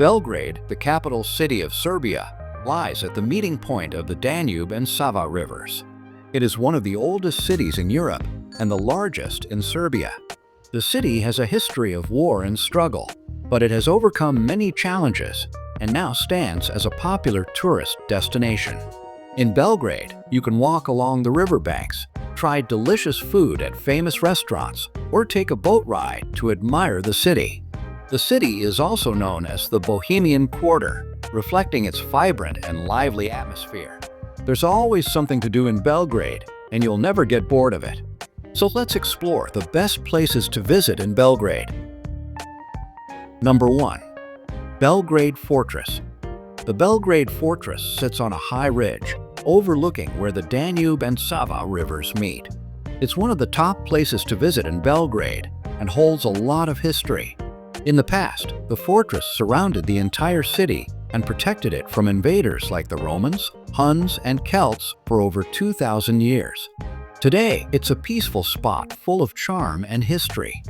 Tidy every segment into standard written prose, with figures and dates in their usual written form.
Belgrade, the capital city of Serbia, lies at the meeting point of the Danube and Sava rivers. It is one of the oldest cities in Europe and the largest in Serbia. The city has a history of war and struggle, but it has overcome many challenges and now stands as a popular tourist destination. In Belgrade, you can walk along the riverbanks, try delicious food at famous restaurants, or take a boat ride to admire the city. The city is also known as the Bohemian Quarter, reflecting its vibrant and lively atmosphere. There's always something to do in Belgrade, and you'll never get bored of it. So let's explore the best places to visit in Belgrade. Number 1. Belgrade Fortress. The Belgrade Fortress sits on a high ridge, overlooking where the Danube and Sava rivers meet. It's one of the top places to visit in Belgrade and holds a lot of history. In the past, the fortress surrounded the entire city and protected it from invaders like the Romans, Huns, and Celts for over 2,000 years. Today, it's a peaceful spot full of charm and history.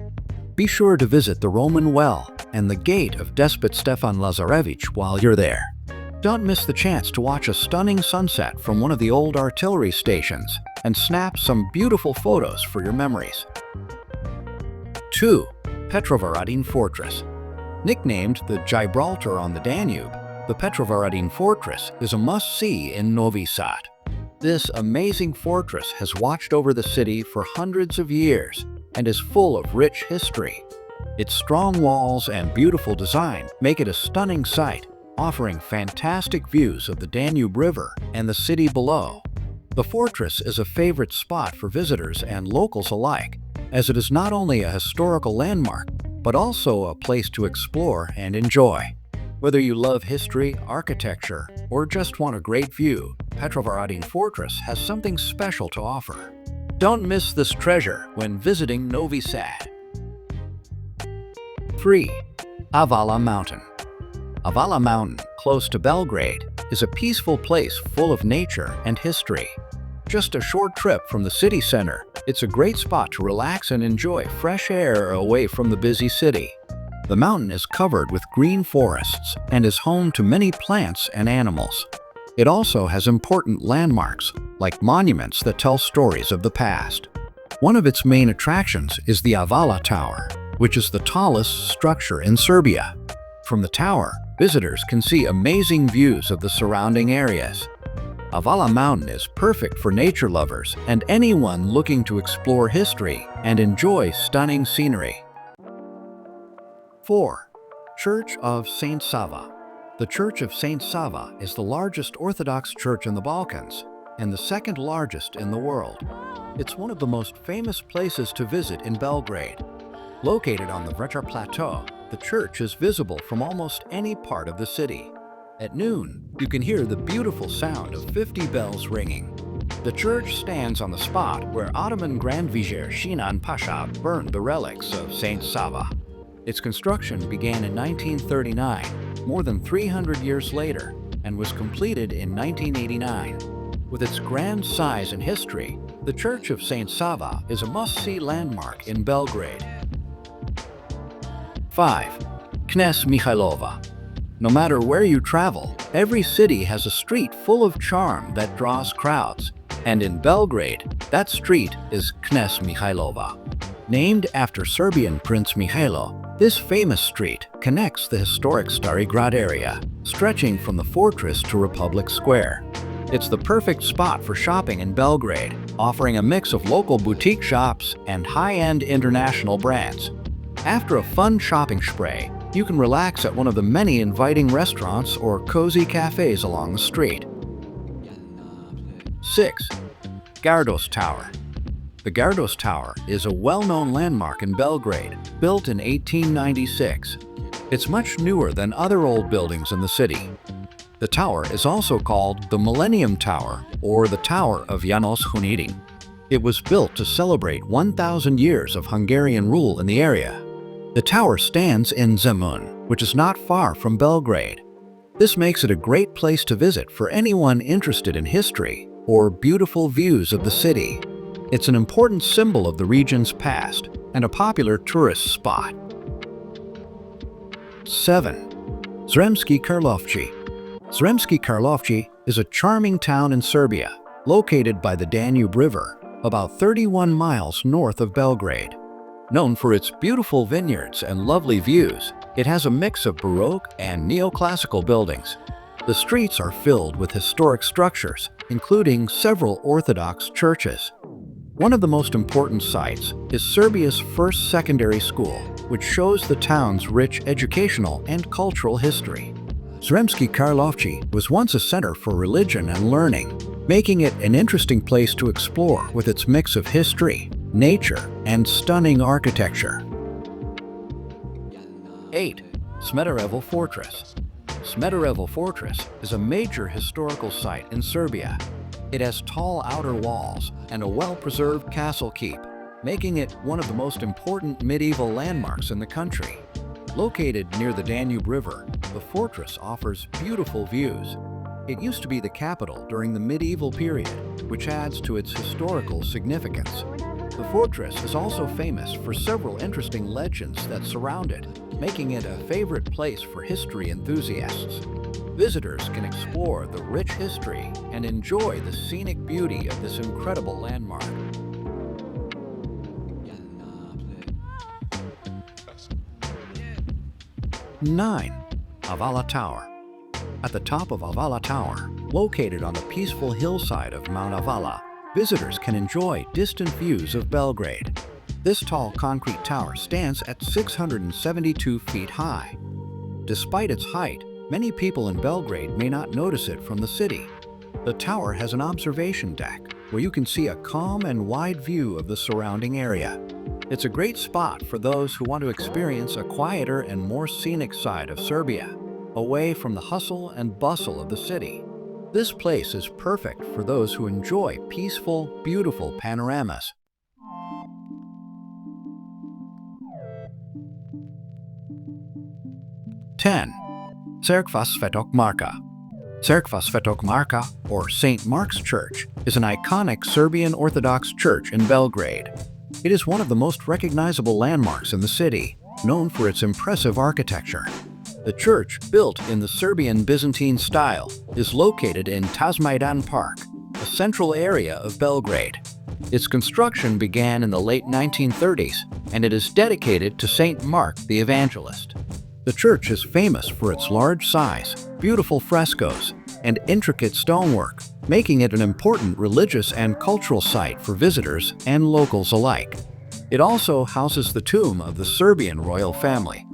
Be sure to visit the Roman Well and the Gate of Despot Stefan Lazarevich while you're there. Don't miss the chance to watch a stunning sunset from one of the old artillery stations and snap some beautiful photos for your memories. 2. Petrovardin Fortress. Nicknamed the Gibraltar on the Danube, the Petrovardin Fortress is a must-see in Novi Sad. This amazing fortress has watched over the city for hundreds of years and is full of rich history. Its strong walls and beautiful design make it a stunning sight, offering fantastic views of the Danube River and the city below. The fortress is a favorite spot for visitors and locals alike, as it is not only a historical landmark, but also a place to explore and enjoy. Whether you love history, architecture, or just want a great view, Petrovardin Fortress has something special to offer. Don't miss this treasure when visiting Novi Sad. 3. Avala Mountain. Avala Mountain, close to Belgrade, is a peaceful place full of nature and history. Just a short trip from the city center, it's a great spot to relax and enjoy fresh air away from the busy city. The mountain is covered with green forests and is home to many plants and animals. It also has important landmarks, like monuments that tell stories of the past. One of its main attractions is the Avala Tower, which is the tallest structure in Serbia. From the tower, visitors can see amazing views of the surrounding areas. Avala Mountain is perfect for nature lovers and anyone looking to explore history and enjoy stunning scenery. 4. Church of St Sava. The Church of St Sava is the largest Orthodox church in the Balkans and the second largest in the world. It's one of the most famous places to visit in Belgrade. Located on the Vrečar Plateau, the church is visible from almost any part of the city. At noon, you can hear the beautiful sound of 50 bells ringing. The church stands on the spot where Ottoman Grand Vizier Sinan Pasha burned the relics of St Sava. Its construction began in 1939, more than 300 years later, and was completed in 1989. With its grand size and history, the Church of St Sava is a must-see landmark in Belgrade. 5. KES Mova. No matter where you travel, every city has a street full of charm that draws crowds. And in Belgrade, that street is KES Mova. Named after Serbian Prince Mihailo, this famous street connects the historic Stari Grad area, stretching from the fortress to Republic Square. It's the perfect spot for shopping in Belgrade, offering a mix of local boutique shops and high-end international brands. After a fun shopping spree, you can relax at one of the many inviting restaurants or cozy cafes along the street. 6. Gardos Tower. The Gardos Tower is a well-known landmark in Belgrade, built in 1896. It's much newer than other old buildings in the city. The tower is also called the Millennium Tower or the Tower of Janos Hunidin. It was built to celebrate 1,000 years of Hungarian rule in the area. The tower stands in Zemun, which is not far from Belgrade. This makes it a great place to visit for anyone interested in history or beautiful views of the city. It's an important symbol of the region's past and a popular tourist spot. 7. Zremski Karlovci. Zremski Karlovci is a charming town in Serbia, located by the Danube River, about 31 miles north of Belgrade. Known for its beautiful vineyards and lovely views, it has a mix of Baroque and neoclassical buildings. The streets are filled with historic structures, including several Orthodox churches. One of the most important sites is Serbia's first secondary school, which shows the town's rich educational and cultural history. Zremski Karlovci was once a center for religion and learning, making it an interesting place to explore with its mix of history, nature, and stunning architecture. 8. Smederevo Fortress. Smederevo Fortress is a major historical site in Serbia. It has tall outer walls and a well-preserved castle keep, making it one of the most important medieval landmarks in the country. Located near the Danube River, the fortress offers beautiful views. It used to be the capital during the medieval period, which adds to its historical significance. The fortress is also famous for several interesting legends that surround it, making it a favorite place for history enthusiasts. Visitors can explore the rich history and enjoy the scenic beauty of this incredible landmark. 9. Avala Tower. At the top of Avala Tower, located on the peaceful hillside of Mount Avala, visitors can enjoy distant views of Belgrade. This tall concrete tower stands at 672 feet high. Despite its height, many people in Belgrade may not notice it from the city. The tower has an observation deck where you can see a calm and wide view of the surrounding area. It's a great spot for those who want to experience a quieter and more scenic side of Serbia, away from the hustle and bustle of the city. This place is perfect for those who enjoy peaceful, beautiful panoramas. 10. Crkva Svetog Marka. Crkva Svetog Marka, or St. Mark's Church, is an iconic Serbian Orthodox church in Belgrade. It is one of the most recognizable landmarks in the city, known for its impressive architecture. The church, built in the Serbian Byzantine style, is located in Tasmaidan Park, a central area of Belgrade. Its construction began in the late 1930s, and it is dedicated to St. Mark the Evangelist. The church is famous for its large size, beautiful frescoes, and intricate stonework, making it an important religious and cultural site for visitors and locals alike. It also houses the tomb of the Serbian royal family,